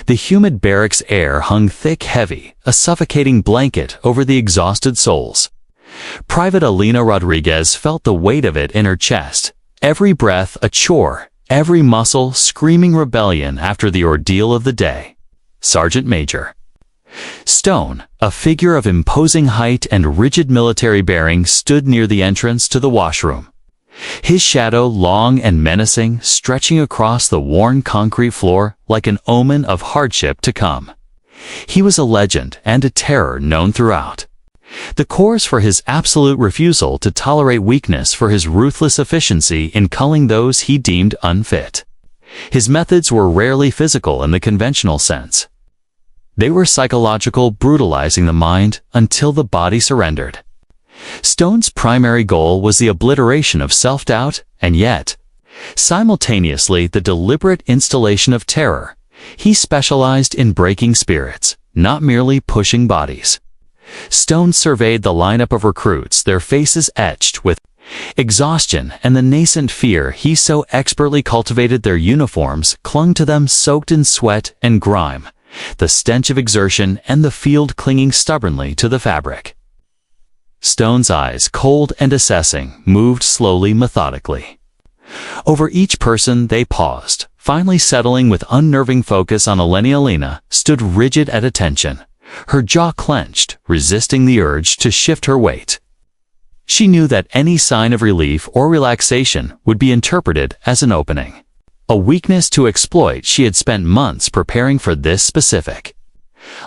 The humid barracks air hung thick, heavy, a suffocating blanket over the exhausted souls. Private Alina Rodriguez felt the weight of it in her chest, every breath a chore, every muscle screaming rebellion after the ordeal of the day. Sergeant Major Stone, a figure of imposing height and rigid military bearing, stood near the entrance to the washroom. His shadow, long and menacing, stretching across the worn concrete floor like an omen of hardship to come. He was a legend and a terror known throughout the Corps for his absolute refusal to tolerate weakness, for his ruthless efficiency in culling those he deemed unfit. His methods were rarely physical in the conventional sense. They were psychological, brutalizing the mind until the body surrendered. Stone's primary goal was the obliteration of self-doubt, and yet, simultaneously, the deliberate installation of terror. He specialized in breaking spirits, not merely pushing bodies. Stone surveyed the lineup of recruits, their faces etched with exhaustion and the nascent fear he so expertly cultivated. Their uniforms clung to them, soaked in sweat and grime, the stench of exertion and the field clinging stubbornly to the fabric. Stone's eyes, cold and assessing, moved slowly, methodically. Over each person they paused, finally settling with unnerving focus on Alina, stood rigid at attention, her jaw clenched, resisting the urge to shift her weight. She knew that any sign of relief or relaxation would be interpreted as an opening, a weakness to exploit. She had spent months preparing for this specific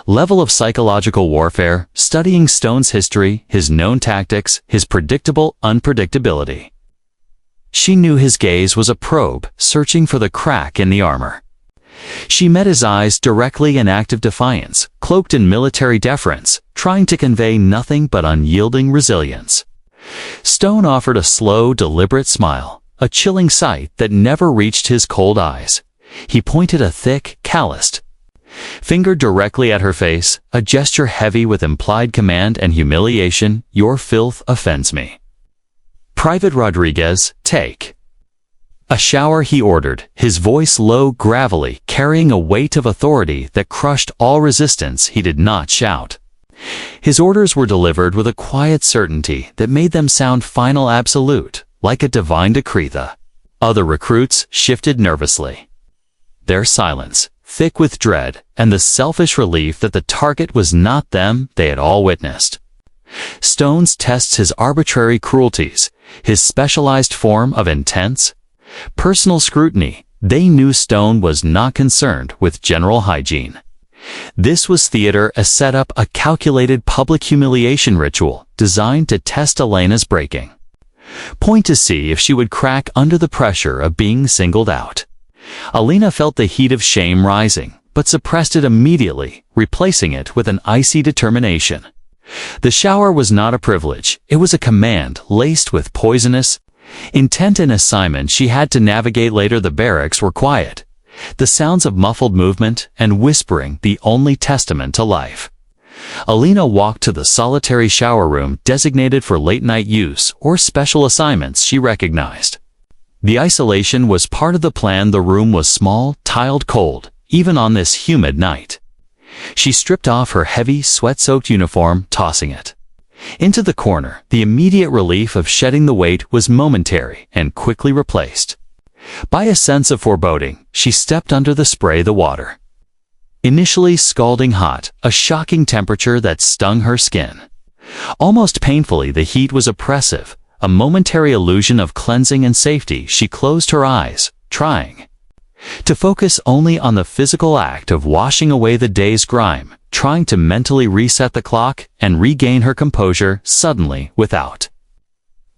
level of psychological warfare, studying Stone's history, his known tactics, his predictable unpredictability. She knew his gaze was a probe, searching for the crack in the armor. She met his eyes directly in active defiance, cloaked in military deference, trying to convey nothing but unyielding resilience. Stone offered a slow, deliberate smile, a chilling sight that never reached his cold eyes. He pointed a thick, calloused finger directly at her face, a gesture heavy with implied command and humiliation. "Your filth offends me. Private Rodriguez, take a shower," he ordered, his voice low, gravelly, carrying a weight of authority that crushed all resistance. He did not shout. His orders were delivered with a quiet certainty that made them sound final, absolute, like a divine decree. The other recruits shifted nervously, their silence thick with dread and the selfish relief that the target was not them they had all witnessed. Stone's tests, his arbitrary cruelties, his specialized form of intense, personal scrutiny. They knew Stone was not concerned with general hygiene. This was theater, a setup, a calculated public humiliation ritual designed to test Alina's breaking point, to see if she would crack under the pressure of being singled out. Alina felt the heat of shame rising, but suppressed it immediately, replacing it with an icy determination. The shower was not a privilege, it was a command laced with poisonous intent. An assignment she had to navigate later. The barracks were quiet, the sounds of muffled movement and whispering the only testament to life. Alina walked to the solitary shower room designated for late-night use or special assignments she recognized. The isolation was part of the plan. The room was small, tiled, cold, even on this humid night. She stripped off her heavy, sweat-soaked uniform, tossing it into the corner. The immediate relief of shedding the weight was momentary and quickly replaced by a sense of foreboding. She stepped under the spray, the water initially scalding hot, a shocking temperature that stung her skin. Almost painfully, the heat was oppressive, a momentary illusion of cleansing and safety. She closed her eyes, trying to focus only on the physical act of washing away the day's grime, trying to mentally reset the clock and regain her composure. Suddenly, without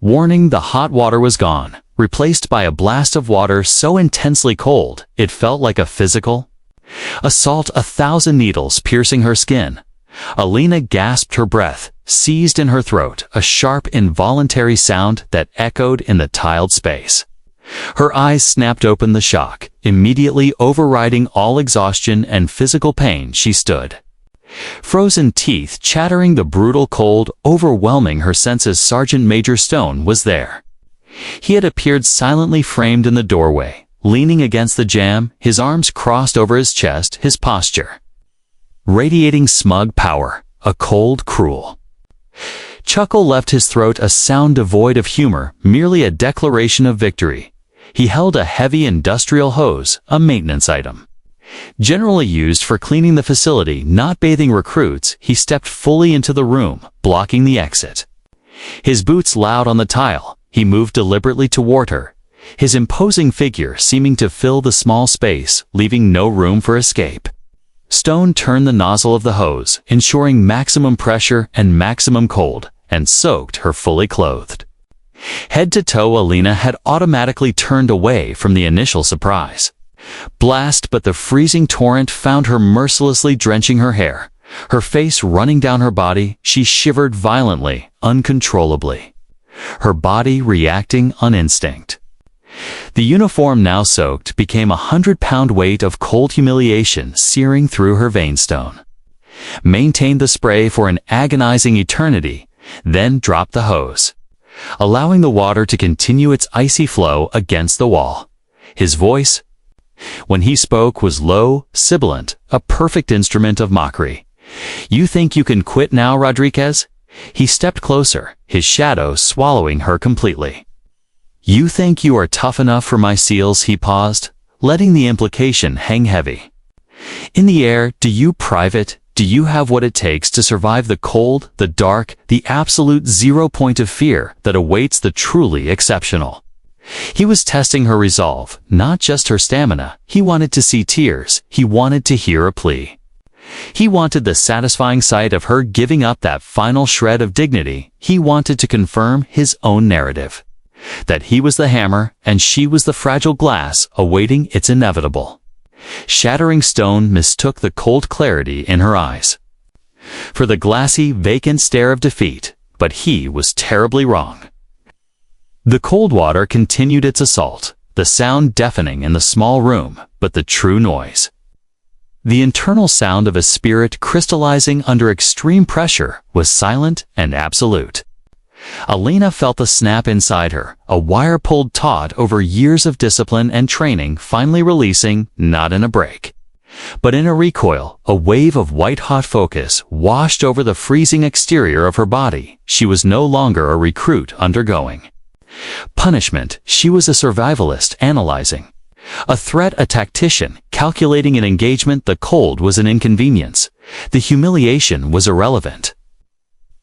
warning, the hot water was gone, replaced by a blast of water so intensely cold it felt like a physical assault, 1,000 needles piercing her skin. Alina gasped, her breath seized in her throat, a sharp, involuntary sound that echoed in the tiled space. Her eyes snapped open, the shock immediately overriding all exhaustion and physical pain. She stood, frozen, teeth chattering, the brutal cold overwhelming her senses. Sergeant Major Stone was there. He had appeared silently, framed in the doorway, leaning against the jamb, his arms crossed over his chest, his posture radiating smug power, a cold, cruel chuckle left his throat, a sound devoid of humor, merely a declaration of victory. He held a heavy industrial hose, a maintenance item. Generally used for cleaning the facility, not bathing recruits, he stepped fully into the room, blocking the exit. His boots loud on the tile, he moved deliberately toward her, his imposing figure seeming to fill the small space, leaving no room for escape. Stone turned the nozzle of the hose, ensuring maximum pressure and maximum cold, and soaked her fully clothed. Head to toe, Alina had automatically turned away from the initial surprise. Blast, but the freezing torrent found her mercilessly drenching her hair. Her face running down her body, she shivered violently, uncontrollably. Her body reacting on instinct. The uniform, now soaked, became a 100-pound weight of cold humiliation searing through her vein. Stone maintained the spray for an agonizing eternity, then dropped the hose, allowing the water to continue its icy flow against the wall. His voice, when he spoke, was low, sibilant, a perfect instrument of mockery. "You think you can quit now, Rodriguez?" He stepped closer, his shadow swallowing her completely. "You think you are tough enough for my seals?" He paused, letting the implication hang heavy. "In the air, do you, Private? Do you have what it takes to survive the cold, the dark, the absolute zero point of fear that awaits the truly exceptional?" He was testing her resolve, not just her stamina. He wanted to see tears. He wanted to hear a plea. He wanted the satisfying sight of her giving up that final shred of dignity. He wanted to confirm his own narrative, that he was the hammer and she was the fragile glass awaiting its inevitable shattering. Stone mistook the cold clarity in her eyes for the glassy, vacant stare of defeat, but he was terribly wrong. The cold water continued its assault, the sound deafening in the small room, but the true noise, the internal sound of a spirit crystallizing under extreme pressure, was silent and absolute. Alina felt the snap inside her, a wire pulled taut over years of discipline and training finally releasing, not in a break, but in a recoil. A wave of white-hot focus washed over the freezing exterior of her body. She was no longer a recruit undergoing punishment. She was a survivalist analyzing a threat, a tactician calculating an engagement. The cold was an inconvenience. The humiliation was irrelevant.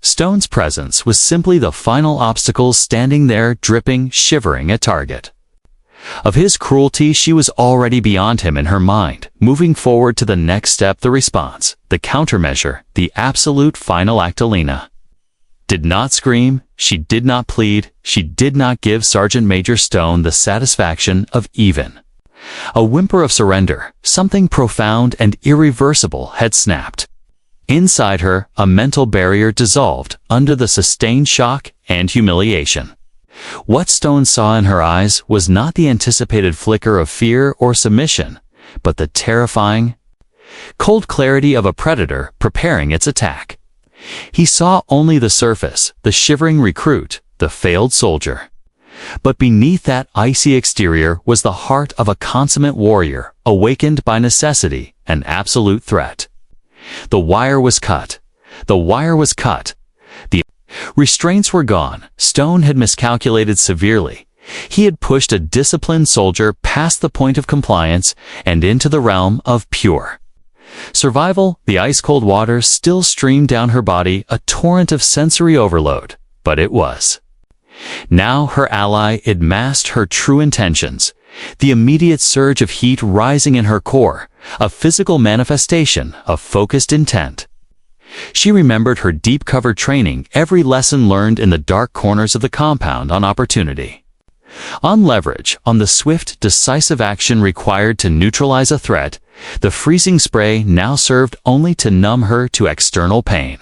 Stone's presence was simply the final obstacle, standing there, dripping, shivering, a target of his cruelty. She was already beyond him in her mind, moving forward to the next step, the response, the countermeasure, the absolute final act. Alina did not scream, she did not plead, she did not give Sergeant Major Stone the satisfaction of even a whimper of surrender. Something profound and irreversible had snapped. Inside her, a mental barrier dissolved under the sustained shock and humiliation. What Stone saw in her eyes was not the anticipated flicker of fear or submission, but the terrifying, cold clarity of a predator preparing its attack. He saw only the surface, the shivering recruit, the failed soldier. But beneath that icy exterior was the heart of a consummate warrior, awakened by necessity, an absolute threat. The wire was cut. The wire was cut. The restraints were gone. Stone had miscalculated severely. He had pushed a disciplined soldier past the point of compliance and into the realm of pure survival. The ice-cold water still streamed down her body, a torrent of sensory overload, but it was now her ally. It masked her true intentions. The immediate surge of heat rising in her core, a physical manifestation of focused intent. She remembered her deep-cover training, every lesson learned in the dark corners of the compound, on opportunity, on leverage, on the swift, decisive action required to neutralize a threat. The freezing spray now served only to numb her to external pain.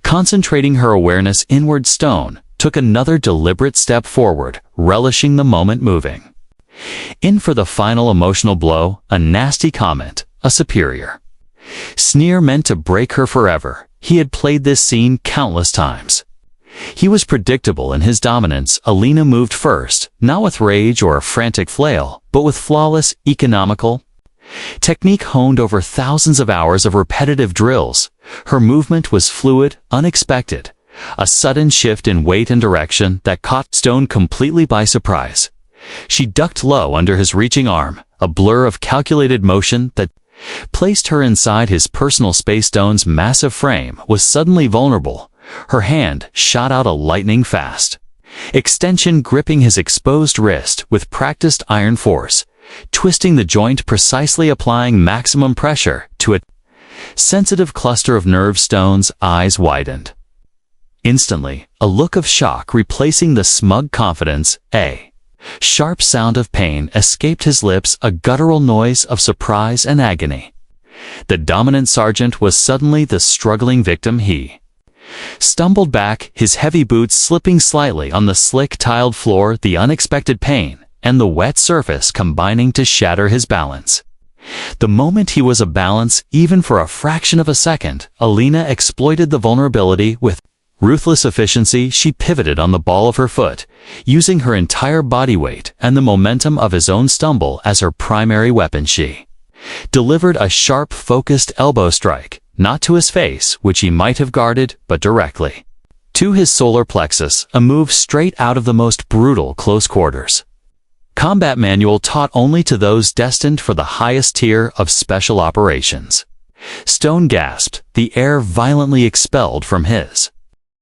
Concentrating her awareness inward, Stone took another deliberate step forward, relishing the moment, moving in for the final emotional blow, a nasty comment, a superior sneer meant to break her forever. He had played this scene countless times. He was predictable in his dominance. Alina moved first, not with rage or a frantic flail, but with flawless, economical technique honed over thousands of hours of repetitive drills. Her movement was fluid, unexpected, a sudden shift in weight and direction that caught Stone completely by surprise. She ducked low under his reaching arm, a blur of calculated motion that placed her inside his personal space. Stone's massive frame was suddenly vulnerable. Her hand shot out a lightning-fast extension, gripping his exposed wrist with practiced iron force, twisting the joint precisely, applying maximum pressure to a sensitive cluster of nerves. Stone's eyes widened. Instantly, a look of shock replacing the smug confidence. A sharp sound of pain escaped his lips, a guttural noise of surprise and agony. The dominant sergeant was suddenly the struggling victim. He stumbled back, his heavy boots slipping slightly on the slick tiled floor, the unexpected pain and the wet surface combining to shatter his balance. The moment he was off balance, even for a fraction of a second, Alina exploited the vulnerability with ruthless efficiency. She pivoted on the ball of her foot, using her entire body weight and the momentum of his own stumble as her primary weapon. She delivered a sharp, focused elbow strike, not to his face, which he might have guarded, but directly to his solar plexus, a move straight out of the most brutal close quarters combat manual taught only to those destined for the highest tier of special operations. Stone gasped, the air violently expelled from his